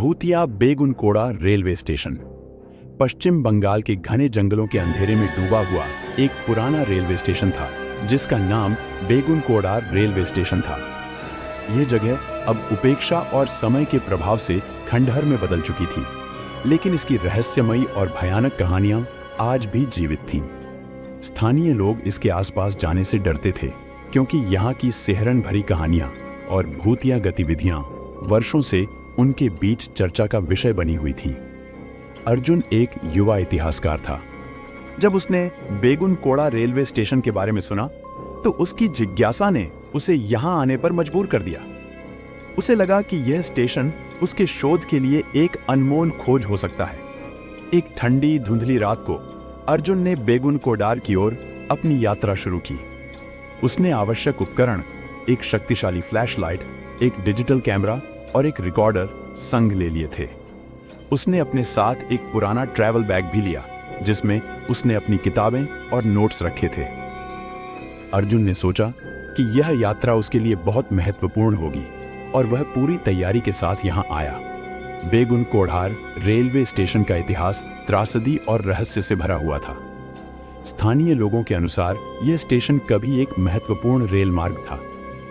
भूतिया बेगुनकोड़ा railway station पश्चिम बंगाल के घने जंगलों के अंधेरे में डूबा हुआ एक पुराना रेलवे स्टेशन था जिसका नाम बेगुनकोड़ा रेलवे स्टेशन था। यह जगह अब उपेक्षा और समय के प्रभाव से खंडहर में बदल चुकी थी, लेकिन इसकी रहस्यमयी और भयानक कहानियां आज भी जीवित थीं। स्थानीय लोग इसके आसपास जाने से डरते थे क्योंकि यहाँ की सिहरन भरी कहानियां और भूतिया गतिविधियां वर्षों से उनके बीच चर्चा का विषय बनी हुई थी। अर्जुन एक युवा इतिहासकार था। जब उसने बेगुनकोड़ा रेलवे स्टेशन के बारे में सुना तो उसकी जिज्ञासा ने उसे यहां आने पर मजबूर कर दिया। उसे लगा कि यह स्टेशन उसके शोध के लिए एक अनमोल खोज हो सकता है। एक ठंडी धुंधली रात को अर्जुन ने बेगुनकोड़ा की ओर अपनी यात्रा शुरू की। उसने आवश्यक उपकरण, एक शक्तिशाली फ्लैशलाइट, एक डिजिटल कैमरा और एक रिकॉर्डर संग ले लिए थे। उसने अपने साथ एक पुराना ट्रैवल बैग भी लिया जिसमें उसने अपनी किताबें और नोट्स रखे थे। अर्जुन ने सोचा कि यह यात्रा उसके लिए बहुत महत्वपूर्ण होगी और वह पूरी तैयारी के साथ यहां आया। बेगुनकोड़ा रेलवे स्टेशन का इतिहास त्रासदी और रहस्य से भरा हुआ था। स्थानीय लोगों के अनुसार यह स्टेशन कभी एक महत्वपूर्ण रेल मार्ग था,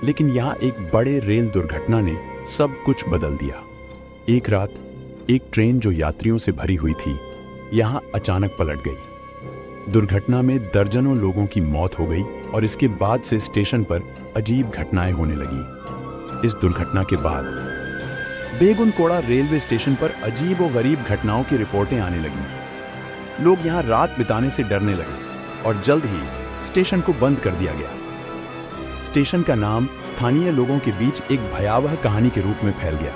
लेकिन यहां एक बड़े रेल दुर्घटना ने सब कुछ बदल दिया। एक रात एक ट्रेन जो यात्रियों से भरी हुई थी यहां अचानक पलट गई। दुर्घटना में दर्जनों लोगों की मौत हो गई और इसके बाद से स्टेशन पर अजीब घटनाएं होने लगी। इस दुर्घटना के बाद बेगुनकोड़ा रेलवे स्टेशन पर अजीब और गरीब घटनाओं की रिपोर्टें आने लगीं। लोग यहां रात बिताने से डरने लगे और जल्द ही स्टेशन को बंद कर दिया गया। स्टेशन का नाम स्थानीय लोगों के बीच एक भयावह कहानी के रूप में फैल गया।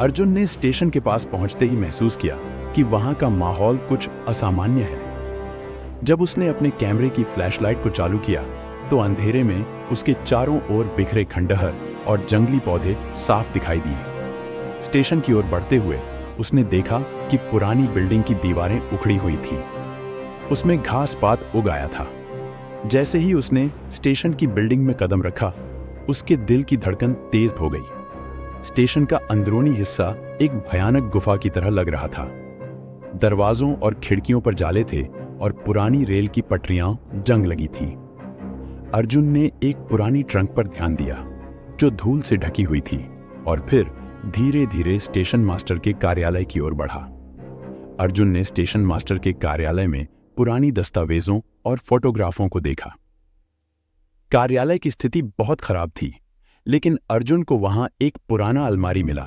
अर्जुन ने स्टेशन के पास पहुंचते ही महसूस किया कि वहां का माहौल कुछ असामान्य है। जब उसने अपने कैमरे की फ्लैशलाइट को चालू किया तो अंधेरे में उसके चारों ओर बिखरे खंडहर और जंगली पौधे साफ दिखाई दिए। स्टेशन की ओर बढ़ते हुए उसने देखा कि पुरानी बिल्डिंग की दीवारें उखड़ी हुई थीं। उसमें घास पात उग आया था। जैसे ही उसने स्टेशन की बिल्डिंग में कदम रखा, उसके दिल की धड़कन तेज हो गई। स्टेशन का अंदरूनी हिस्सा एक भयानक गुफा की तरह लग रहा था। दरवाजों और खिड़कियों पर जाले थे और पुरानी रेल की पटरियां जंग लगी थी। अर्जुन ने एक पुरानी ट्रंक पर ध्यान दिया जो धूल से ढकी हुई थी और फिर धीरे धीरे स्टेशन मास्टर के कार्यालय की ओर बढ़ा। अर्जुन ने स्टेशन मास्टर के कार्यालय में पुरानी दस्तावेजों और फोटोग्राफों को देखा। कार्यालय की स्थिति बहुत खराब थी, लेकिन अर्जुन को वहां एक पुराना अलमारी मिला।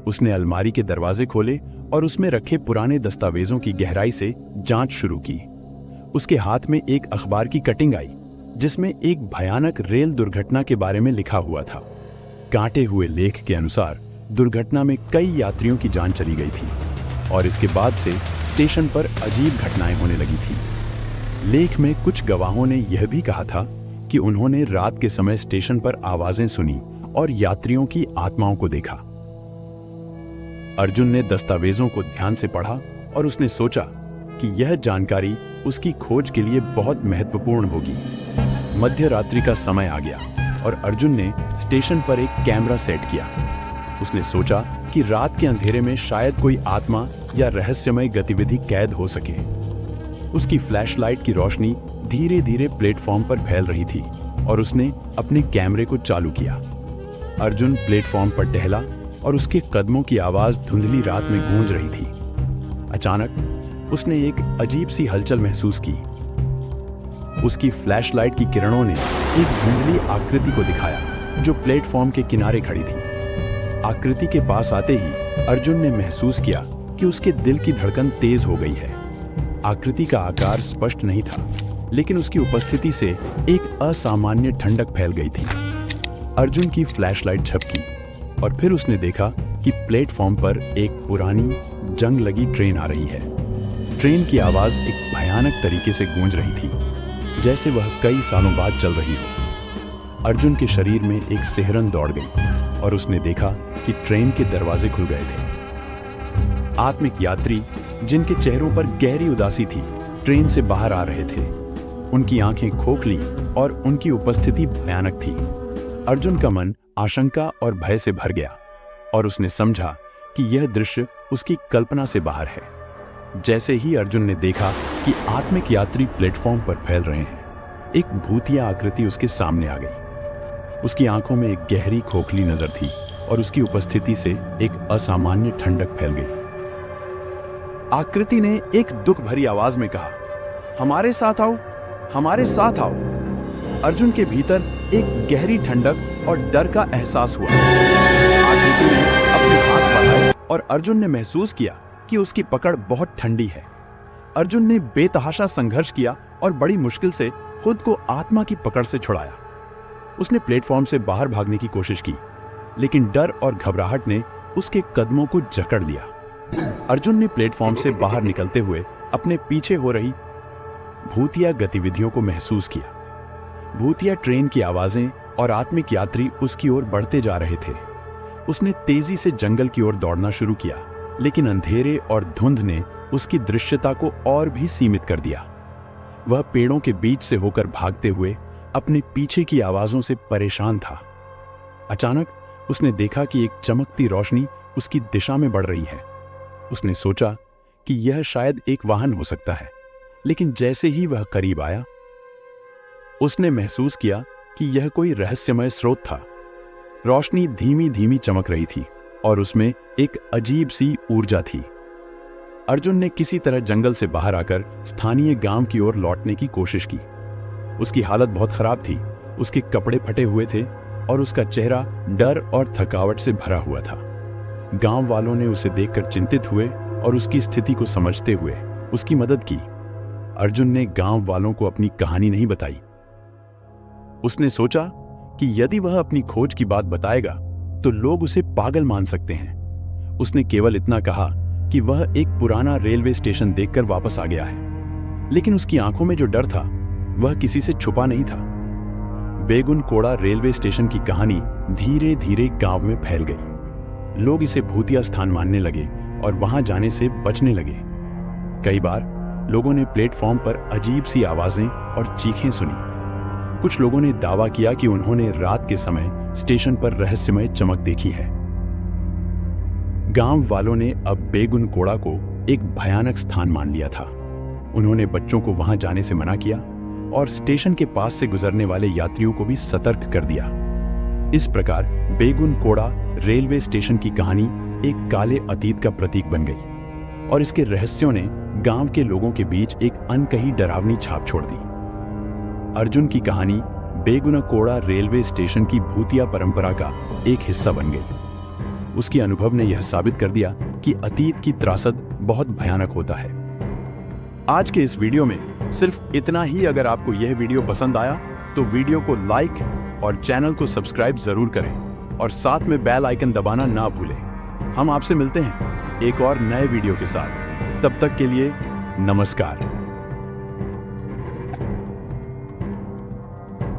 उसने अलमारी के दरवाजे खोले और उसमें रखे पुराने दस्तावेजों की गहराई से जांच शुरू की। उसके हाथ में एक अखबार की कटिंग आई जिसमें एक भयानक रेल दुर्घटना के बारे में लिखा हुआ था। काटे हुए लेख के अनुसार दुर्घटना में कई यात्रियों की जान चली गई थी और इसके बाद से स्टेशन पर अजीब घटनाएं होने लगी थी। लेख में कुछ गवाहों ने यह भी कहा था कि उन्होंने रात के समय स्टेशन पर आवाजें सुनी और यात्रियों की आत्माओं को देखा। अर्जुन ने दस्तावेजों को ध्यान से पढ़ा और उसने सोचा कि यह जानकारी उसकी खोज के लिए बहुत महत्वपूर्ण होगी। मध्य रात्रि का समय आ गया और अर्जुन ने स्टेशन पर एक कैमरा सेट किया। उसने सोचा कि रात के अंधेरे में शायद कोई आत्मा या रहस्यमय गतिविधि कैद हो सके। उसकी फ्लैशलाइट की रोशनी धीरे धीरे प्लेटफॉर्म पर फैल रही थी और उसने अपने कैमरे को चालू किया। अर्जुन प्लेटफॉर्म पर टहला और उसके कदमों की आवाज धुंधली रात में गूंज रही थी। अचानक उसने एक अजीब सी हलचल महसूस की। उसकी फ्लैशलाइट की किरणों ने एक धुंधली आकृति को दिखाया जो प्लेटफॉर्म के किनारे खड़ी थी। आकृति के पास आते ही अर्जुन ने महसूस किया कि उसके दिल की धड़कन तेज हो गई है। आकृति का आकार स्पष्ट नहीं था, लेकिन उसकी उपस्थिति से एक असामान्य ठंडक फैल गई थी। अर्जुन की फ्लैशलाइट झपकी और फिर उसने देखा कि प्लेटफॉर्म पर एक पुरानी जंग लगी ट्रेन आ रही है। ट्रेन की आवाज एक भयानक तरीके से गूंज रही थी, जैसे वह कई सालों बाद चल रही हो। अर्जुन के शरीर में एक सिहरन दौड़ गई और उसने देखा कि ट्रेन के दरवाजे खुल गए थे। आत्मिक यात्री जिनके चेहरों पर गहरी उदासी थी, ट्रेन से बाहर आ रहे थे। उनकी आंखें खोखली और उनकी उपस्थिति भयानक थी। अर्जुन का मन आशंका और भय से भर गया और उसने समझा कि यह दृश्य उसकी कल्पना से बाहर है। जैसे ही अर्जुन ने देखा कि आत्मिक यात्री प्लेटफॉर्म पर फैल रहे हैं, एक भूतिया आकृति उसके सामने आ गई। उसकी आंखों में एक गहरी खोखली नजर थी और उसकी उपस्थिति से एक असामान्य ठंडक फैल गई। आकृति ने एक दुख भरी आवाज में कहा, हमारे साथ आओ, हमारे साथ आओ। अर्जुन के भीतर एक गहरी ठंडक और डर का एहसास हुआ। आकृति ने अपने हाथ बढ़ाए और अर्जुन ने महसूस किया कि उसकी पकड़ बहुत ठंडी है। अर्जुन ने बेतहाशा संघर्ष किया और बड़ी मुश्किल से खुद को आत्मा की पकड़ से छुड़ाया। उसने प्लेटफॉर्म से बाहर भागने की कोशिश की, लेकिन डर और घबराहट ने उसके कदमों को जकड़ लिया। अर्जुन ने प्लेटफॉर्म से बाहर निकलते हुए अपने पीछे हो रही भूतिया गतिविधियों को महसूस किया। भूतिया ट्रेन की आवाजें और आत्मिक यात्री उसकी ओर बढ़ते जा रहे थे। उसने तेजी से जंगल की ओर दौड़ना शुरू किया, लेकिन अंधेरे और धुंध ने उसकी दृश्यता को और भी सीमित कर दिया। वह पेड़ों के बीच से होकर भागते हुए अपने पीछे की आवाजों से परेशान था। अचानक उसने देखा कि एक चमकती रोशनी उसकी दिशा में बढ़ रही है। उसने सोचा कि यह शायद एक वाहन हो सकता है, लेकिन जैसे ही वह करीब आया, उसने महसूस किया कि यह कोई रहस्यमय स्रोत था। रोशनी धीमी धीमी चमक रही थी और उसमें एक अजीब सी ऊर्जा थी। अर्जुन ने किसी तरह जंगल से बाहर आकर स्थानीय गांव की ओर लौटने की कोशिश की। उसकी हालत बहुत खराब थी। उसके कपड़े फटे हुए थे और उसका चेहरा डर और थकावट से भरा हुआ था। गांव वालों ने उसे देखकर चिंतित हुए और उसकी स्थिति को समझते हुए उसकी मदद की। अर्जुन ने गांव वालों को अपनी कहानी नहीं बताई। उसने सोचा कि यदि वह अपनी खोज की बात बताएगा तो लोग उसे पागल मान सकते हैं। उसने केवल इतना कहा कि वह एक पुराना रेलवे स्टेशन देखकर वापस आ गया है, लेकिन उसकी आंखों में जो डर था वह किसी से छुपा नहीं था। बेगुनकोड़ा रेलवे स्टेशन की कहानी धीरे धीरे गांव में फैल गई। लोग इसे भूतिया स्थान मानने लगे और वहां जाने से बचने लगे। कई बार लोगों ने प्लेटफॉर्म पर अजीब सी आवाजें और चीखें सुनी। कुछ लोगों ने दावा किया कि उन्होंने रात के समय स्टेशन पर रहस्यमय चमक देखी है। गांव वालों ने अब बेगुनकोड़ा को एक भयानक स्थान मान लिया था। उन्होंने बच्चों को वहां जाने से मना किया और स्टेशन के पास से गुजरने वाले यात्रियों को भी सतर्क कर दिया। इस प्रकार बेगुनकोड़ा रेलवे स्टेशन की कहानी एक काले अतीत का प्रतीक बन गई और इसके रहस्यों ने गांव के लोगों के बीच एक अनकही डरावनी छाप छोड़ दी। अर्जुन की कहानी बेगुनकोड़ा रेलवे स्टेशन की भूतिया परंपरा का एक हिस्सा बन गई। उसके अनुभव ने यह साबित कर दिया कि अतीत की त्रासद बहुत भयानक होता है। आज के इस वीडियो में सिर्फ इतना ही। अगर आपको यह वीडियो पसंद आया तो वीडियो को लाइक और चैनल को सब्सक्राइब जरूर करें और साथ में बेल आइकन दबाना ना भूलें। हम आपसे मिलते हैं एक और नए वीडियो के साथ। तब तक के लिए नमस्कार।